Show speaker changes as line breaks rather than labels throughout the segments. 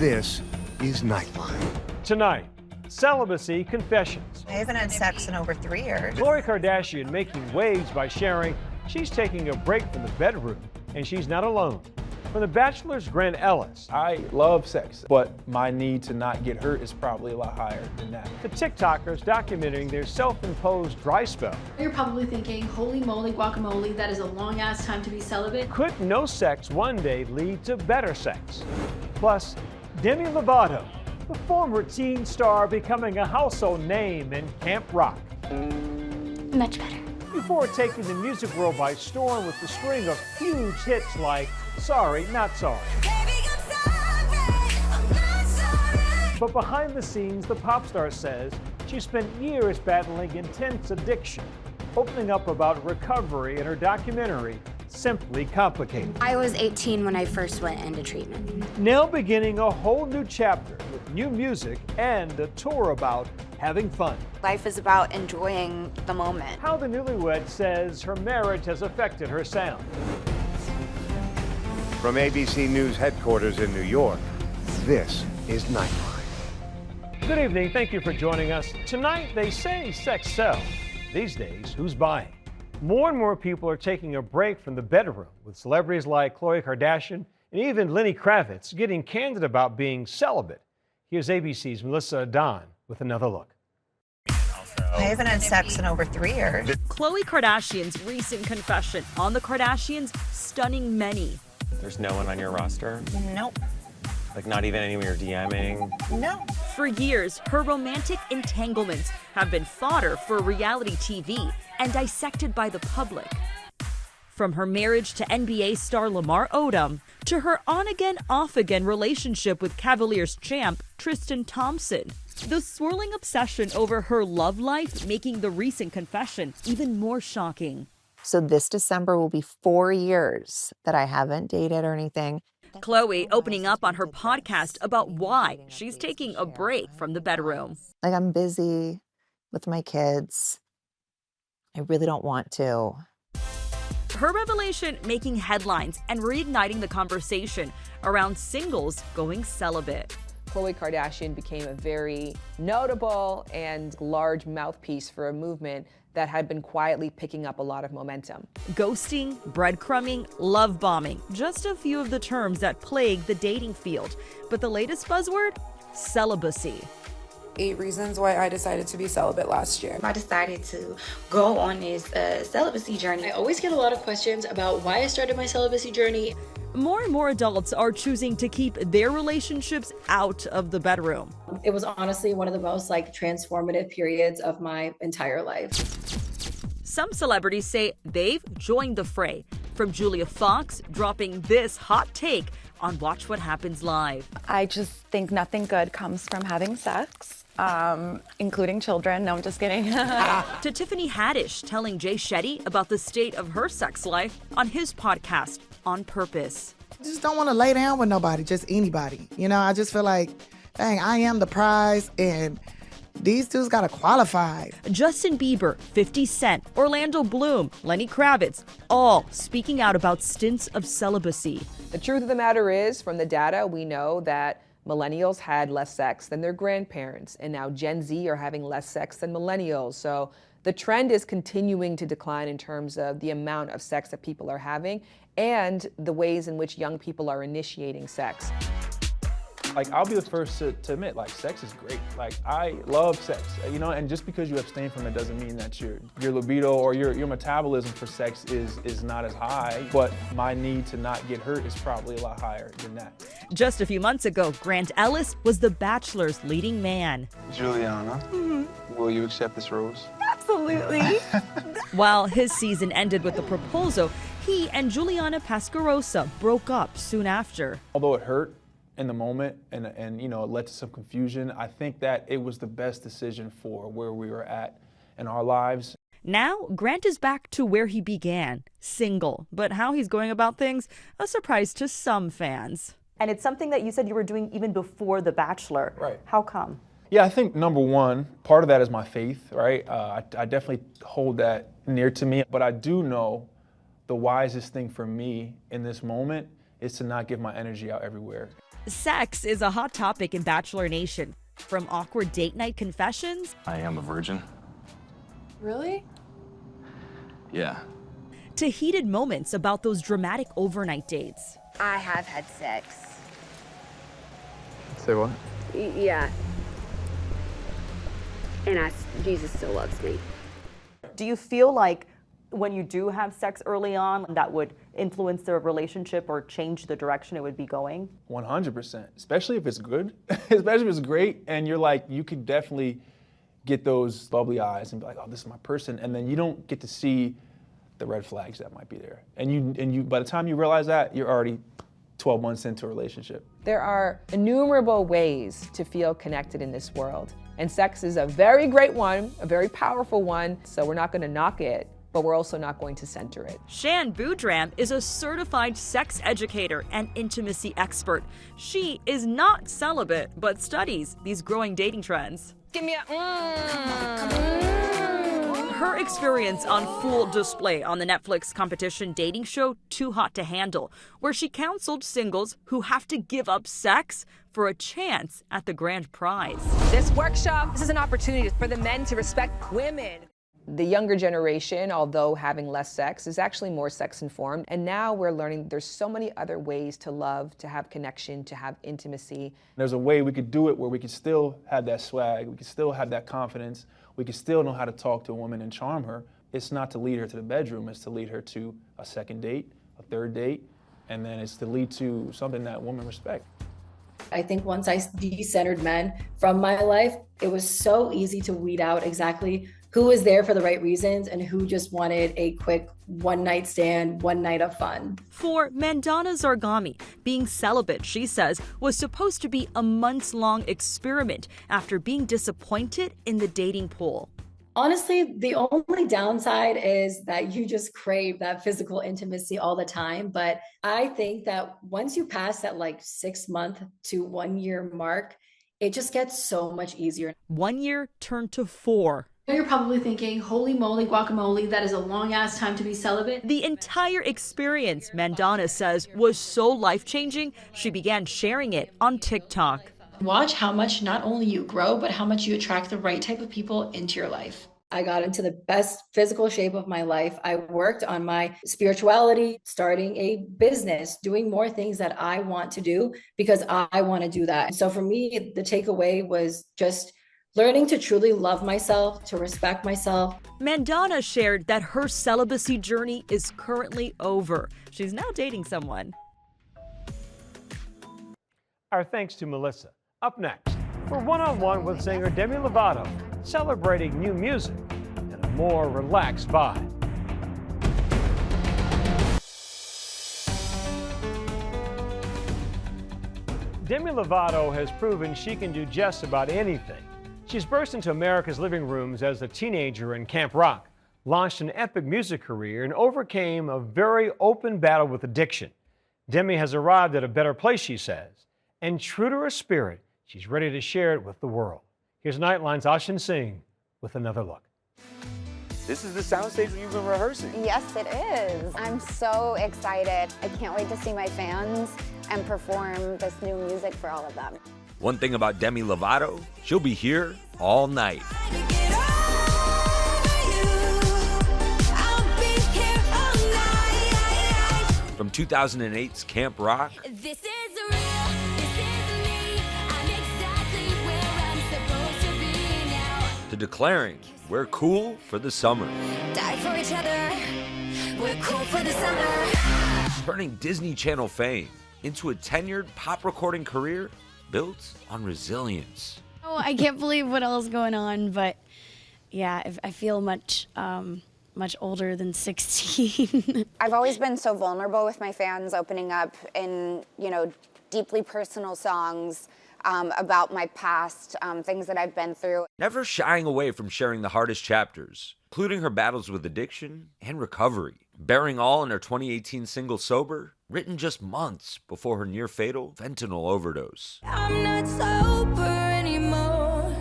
This is Nightline.
Tonight, celibacy confessions.
I haven't had sex in over 3 years.
Khloe Kardashian making waves by sharing she's taking a break from the bedroom, and she's not alone. From The Bachelor's Grant Ellis,
I love sex, but my need to not get hurt is probably a lot higher than that.
the TikTokers documenting their self-imposed dry spell.
You're probably thinking, holy moly guacamole, that is a long ass time to be celibate.
Could no sex one day lead to better sex? Plus, Demi Lovato, the former teen star becoming a household name in Camp Rock.
Much better.
Before taking the music world by storm with the string of huge hits like Sorry, Not Sorry. But behind the scenes, the pop star says she spent years battling intense addiction, opening up about recovery in her documentary, Simply Complicated.
I was 18 when I first went into treatment.
Now beginning a whole new chapter with new music and a tour about having fun.
Life is about enjoying the moment.
How the newlywed says her marriage has affected her sound.
From ABC News headquarters in New York, this is Nightline.
Good evening, thank you for joining us. Tonight, they say sex sells. These days, who's buying? More and more people are taking a break from the bedroom, with celebrities like Khloe Kardashian and even Lenny Kravitz getting candid about being celibate. Here's ABC's Melissa Adon with another look.
I haven't had sex in over 3 years.
Khloe Kardashian's recent confession on the Kardashians stunning many.
There's no one on your roster?
Nope.
Like not even anyone you're DMing?
No.
For years, her romantic entanglements have been fodder for reality TV and dissected by the public. From her marriage to NBA star Lamar Odom, to her on-again, off-again relationship with Cavaliers champ Tristan Thompson. The swirling obsession over her love life making the recent confession even more shocking.
So this December will be 4 years that I haven't dated or anything.
Khloe opening up on her podcast about why she's taking a break from the bedroom.
Like, I'm busy with my kids. I really don't want to.
Her revelation making headlines and reigniting the conversation around singles going celibate.
Khloe Kardashian became a very notable and large mouthpiece for a movement that had been quietly picking up a lot of momentum.
Ghosting, breadcrumbing, love bombing, just a few of the terms that plague the dating field. But the latest buzzword? Celibacy.
8 reasons why I decided to be celibate last year.
I decided to go on this celibacy journey.
I always get a lot of questions about why I started my celibacy journey.
More and more adults are choosing to keep their relationships out of the bedroom.
It was honestly one of the most transformative periods of my entire life.
Some celebrities say they've joined the fray, from Julia Fox dropping this hot take on Watch What Happens Live.
I just think nothing good comes from having sex, including children. No, I'm just kidding.
To Tiffany Haddish telling Jay Shetty about the state of her sex life on his podcast, On Purpose.
I just don't want to lay down with nobody, just anybody. You know, I just feel like, dang, I am the prize, and these dudes got to qualify.
Justin Bieber, 50 Cent, Orlando Bloom, Lenny Kravitz, all speaking out about stints of celibacy.
The truth of the matter is, from the data, we know that millennials had less sex than their grandparents, and now Gen Z are having less sex than millennials. So the trend is continuing to decline in terms of the amount of sex that people are having and the ways in which young people are initiating sex.
Like, I'll be the first to admit, like, sex is great. Like, I love sex, you know, and just because you abstain from it doesn't mean that your libido or your metabolism for sex is not as high, but my need to not get hurt is probably a lot higher than that.
Just a few months ago, Grant Ellis was The Bachelor's leading man.
Juliana, will you accept this rose?
Absolutely.
While his season ended with a proposal, he and Juliana Pascarosa broke up soon after.
Although it hurt in the moment and you know, it led to some confusion, I think that it was the best decision for where we were at in our lives.
Now, Grant is back to where he began, single. But how he's going about things, a surprise to some fans.
And it's something that you said you were doing even before The Bachelor.
Right.
How come?
Yeah, I think number one, part of that is my faith, right? I definitely hold that near to me, but I do know the wisest thing for me in this moment is to not give my energy out everywhere.
Sex is a hot topic in Bachelor Nation. From awkward date night confessions.
I am a virgin.
Really?
Yeah.
To heated moments about those dramatic overnight dates.
I have had sex.
Say what?
Yeah. And Jesus still loves me.
Do you feel like when you do have sex early on, that would influence the relationship or change the direction it would be going?
100%, especially if it's good, especially if it's great, and you're like, you could definitely get those bubbly eyes and be like, oh, this is my person, and then you don't get to see the red flags that might be there. And you by the time you realize that, you're already 12 months into a relationship.
There are innumerable ways to feel connected in this world, and sex is a very great one, a very powerful one, so we're not going to knock it, but we're also not going to center it.
Shan Boudram is a certified sex educator and intimacy expert. She is not celibate, but studies these growing dating trends.
Give me a
Her experience on full display on the Netflix competition dating show Too Hot to Handle, where she counseled singles who have to give up sex for a chance at the grand prize.
This workshop, this is an opportunity for the men to respect women. The younger generation, although having less sex, is actually more sex-informed. And now we're learning there's so many other ways to love, to have connection, to have intimacy.
There's a way we could do it where we could still have that swag, we could still have that confidence, we could still know how to talk to a woman and charm her. It's not to lead her to the bedroom, it's to lead her to a second date, a third date, and then it's to lead to something that women respect.
I think once I decentered men from my life, it was so easy to weed out exactly who was there for the right reasons and who just wanted a quick one-night stand, one night of fun.
For Mandana Zargami, being celibate, she says, was supposed to be a months-long experiment after being disappointed in the dating pool.
Honestly, the only downside is that you just crave that physical intimacy all the time. But I think that once you pass that 6 month to 1 year mark, it just gets so much easier.
1 year turned to 4.
You're probably thinking, holy moly guacamole, that is a long ass time to be celibate.
The entire experience, Mandana says, was so life-changing, she began sharing it on TikTok.
Watch how much not only you grow, but how much you attract the right type of people into your life.
I got into the best physical shape of my life. I worked on my spirituality, starting a business, doing more things that I want to do because I want to do that. So for me, the takeaway was just learning to truly love myself, to respect myself.
Mandana shared that her celibacy journey is currently over. She's now dating someone.
Our thanks to Melissa. Up next, we're one-on-one with singer Demi Lovato, celebrating new music and a more relaxed vibe. Demi Lovato has proven she can do just about anything. She's burst into America's living rooms as a teenager in Camp Rock, launched an epic music career, and overcame a very open battle with addiction. Demi has arrived at a better place, she says, and true to her spirit, she's ready to share it with the world. Here's Nightline's Ashin Singh with another look.
This is the soundstage where you've been rehearsing.
Yes, it is. I'm so excited. I can't wait to see my fans and perform this new music for all of them.
One thing about Demi Lovato, she'll be here all night. From 2008's Camp Rock to declaring we're cool for the summer.
Die for each other. We're cool for the summer.
Turning Disney Channel fame into a tenured pop recording career built on resilience.
Oh, I can't believe what all is going on, but yeah, I feel much older than 16.
I've always been so vulnerable with my fans, opening up in, deeply personal songs about my past, things that I've been through.
Never shying away from sharing the hardest chapters, including her battles with addiction and recovery, bearing all in her 2018 single Sober, written just months before her near-fatal fentanyl overdose.
I'm not sober anymore,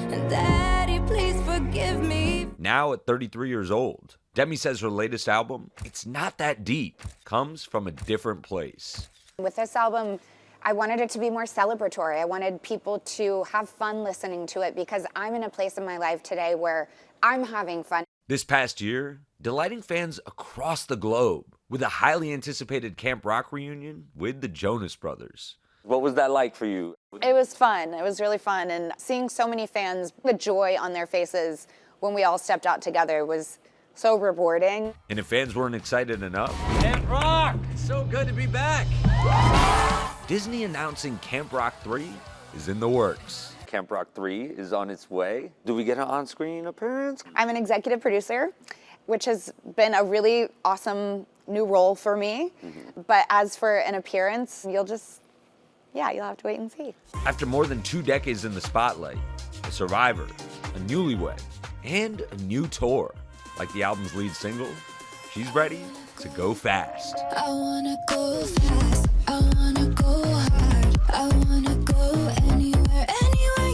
and Daddy, please forgive me.
Now at 33 years old, Demi says her latest album, It's Not That Deep, comes from a different place.
With this album, I wanted it to be more celebratory. I wanted people to have fun listening to it because I'm in a place in my life today where I'm having fun.
This past year, delighting fans across the globe with a highly anticipated Camp Rock reunion with the Jonas Brothers.
What was that like for you?
It was fun. It was really fun. And seeing so many fans, the joy on their faces when we all stepped out together was so rewarding.
And if fans weren't excited enough,
Camp Rock! It's so good to be back!
Disney announcing Camp Rock 3 is in the works.
Camp Rock 3 is on its way. Do we get an on-screen appearance?
I'm an executive producer, which has been a really awesome new role for me. But as for an appearance, you'll have to wait and see.
After more than 2 decades in the spotlight, a survivor, a newlywed, and a new tour, like the album's lead single, she's ready to go fast.
I wanna go fast, I wanna go hard, I wanna go anywhere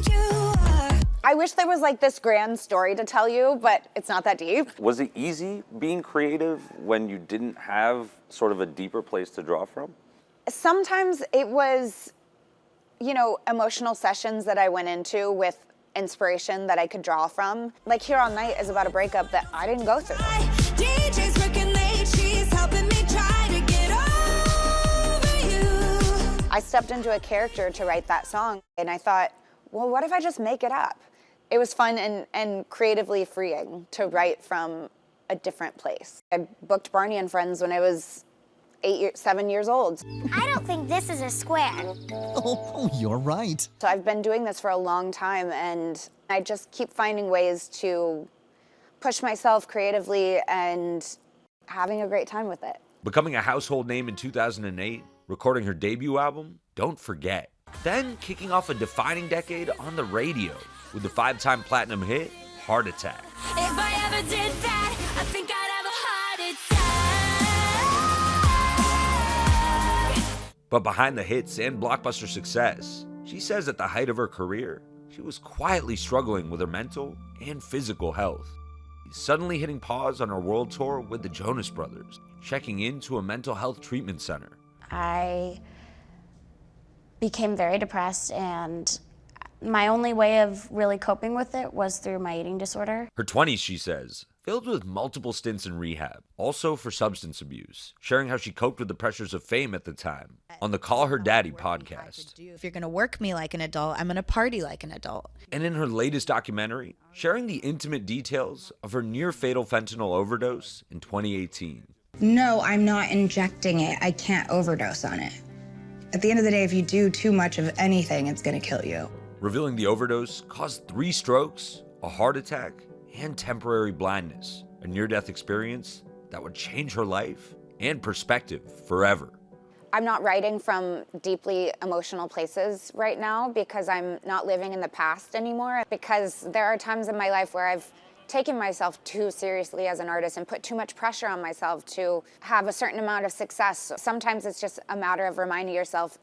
you are.
I wish there was like this grand story to tell you, but it's not that deep.
Was it easy being creative when you didn't have sort of a deeper place to draw from?
Sometimes it was, emotional sessions that I went into with inspiration that I could draw from. Like Here All Night is about a breakup that I didn't go through.
DJ's working late, she's helping me try to get over you.
I stepped into a character to write that song, and I thought, well, what if I just make it up? It was fun and creatively freeing to write from a different place. I booked Barney and Friends when I was 7 years old.
I don't think this is a square.
Oh, you're right.
So I've been doing this for a long time, and I just keep finding ways to push myself creatively and having a great time with it.
Becoming a household name in 2008, recording her debut album, Don't Forget. Then kicking off a defining decade on the radio with the 5-time platinum hit, Heart Attack.
If I ever did that, I think I'd have a heart attack.
But behind the hits and blockbuster success, she says at the height of her career, she was quietly struggling with her mental and physical health. Suddenly hitting pause on her world tour with the Jonas Brothers, checking into a mental health treatment center.
I became very depressed, and my only way of really coping with it was through my eating disorder.
Her 20s, she says, filled with multiple stints in rehab, also for substance abuse, sharing how she coped with the pressures of fame at the time on the Call Her Daddy podcast.
If you're going to work me like an adult, I'm going to party like an adult.
And in her latest documentary, sharing the intimate details of her near-fatal fentanyl overdose in 2018.
No, I'm not injecting it. I can't overdose on it. At the end of the day, if you do too much of anything, it's going to kill you.
Revealing the overdose caused 3 strokes, a heart attack, and temporary blindness, a near-death experience that would change her life and perspective forever.
I'm not writing from deeply emotional places right now because I'm not living in the past anymore, because there are times in my life where I've taken myself too seriously as an artist and put too much pressure on myself to have a certain amount of success. Sometimes it's just a matter of reminding yourself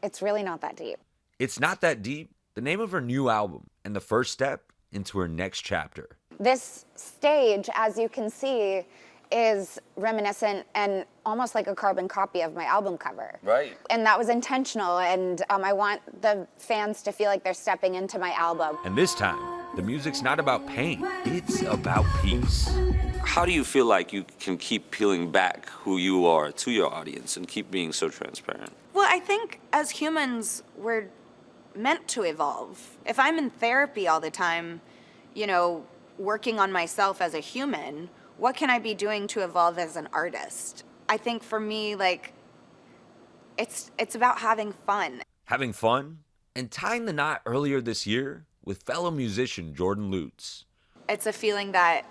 it's really not that deep.
It's Not That Deep, the name of her new album and the first step into her next chapter.
This stage, as you can see, is reminiscent and almost like a carbon copy of my album cover.
Right.
And that was intentional, and I want the fans to feel like they're stepping into my album.
And this time, the music's not about pain, it's about peace.
How do you feel like you can keep peeling back who you are to your audience and keep being so transparent?
Well, I think as humans, we're meant to evolve. If I'm in therapy all the time, working on myself as a human, what can I be doing to evolve as an artist? I think for me, it's about having fun.
Having fun and tying the knot earlier this year with fellow musician Jordan Lutz.
It's a feeling that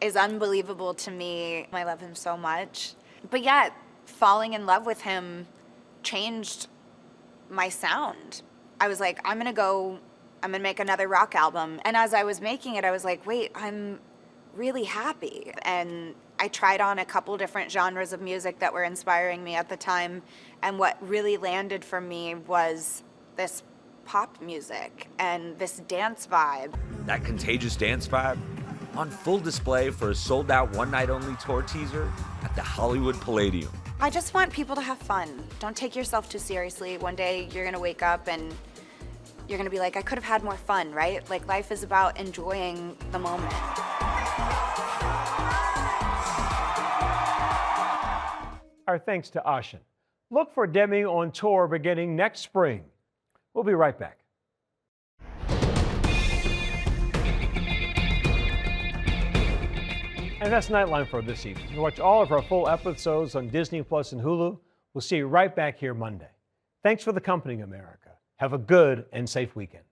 is unbelievable to me. I love him so much. But yet, falling in love with him changed my sound. I was like, I'm gonna make another rock album. And as I was making it, I was like, wait, I'm really happy. And I tried on a couple different genres of music that were inspiring me at the time. And what really landed for me was this pop music and this dance vibe.
That contagious dance vibe on full display for a sold-out one-night-only tour teaser at the Hollywood Palladium.
I just want people to have fun. Don't take yourself too seriously. One day you're gonna wake up and you're gonna be like, I could have had more fun, right? Like, life is about enjoying the moment.
Our thanks to Ashen. Look for Demi on tour beginning next spring. We'll be right back. And that's Nightline for this evening. You can watch all of our full episodes on Disney Plus and Hulu. We'll see you right back here Monday. Thanks for the company, America. Have a good and safe weekend.